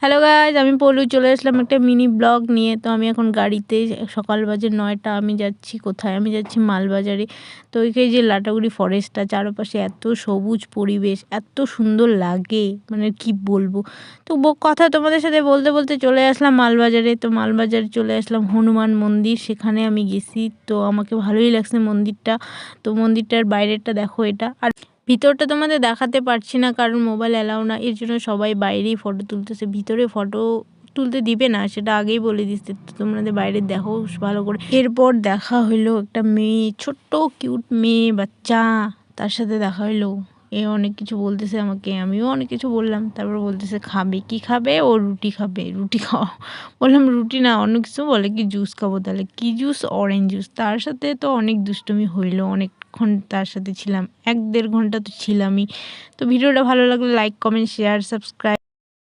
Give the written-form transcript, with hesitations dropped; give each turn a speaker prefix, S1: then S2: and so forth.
S1: Hello guys, আমি পলু চলে আসলাম একটা মিনি ব্লগ নিয়ে। তো আমি এখন গাড়িতে, সকাল বাজে 9টা। আমি যাচ্ছি কোথায়? আমি যাচ্ছি মালবাজারে। তো ওইখানে যে লাটাগুড়ি ফরেস্টটা, চারপাশে এত সবুজ পরিবেশ, এত সুন্দর লাগে, মানে কি বলবো। তো কথা তোমাদের সাথে বলতে বলতে চলে আসলাম মালবাজারে। তো মালবাজারে চলে আসলাম হনুমান মন্দির, সেখানে আমি গেছি। তো আমাকে ভালোই লাগছে মন্দিরটা। তো মন্দিরটার বাইরেটা দেখো এটা, আর ভিতরটা তোমাদের দেখাতে পারছি না কারণ মোবাইল অ্যালাউ না, এর জন্য সবাই বাইরেই ফটো তুলতেছে। ভিতরে ফটো তুলতে দিবে না, সেটা আগেই বলে দিচ্ছে। তো তোমাদের বাইরে দেখো ভালো করে। এরপর দেখা হইলো একটা মেয়ে, ছোট্ট কিউট মেয়ে বাচ্চা, তার সাথে দেখা হইলো। এ অনেক কিছু বলতেছে আমাকে, আমিও অনেক কিছু বললাম। তারপর বলতেছে খাবে কি খাবে, ও রুটি খাবে, রুটি খাওয়া। বললাম রুটি না, অন্য কিছু বলে কি জুস খাবো। তাহলে কি জুস? Orange juice. তার সাথে তো অনেক দুষ্টুমি হইলো, অনেকক্ষণ তার সাথে ছিলাম, 1-1.5 ঘন্টা তো ছিলামই। তো ভিডিওটা ভালো লাগলে লাইক, কমেন্ট, শেয়ার, সাবস্ক্রাইব।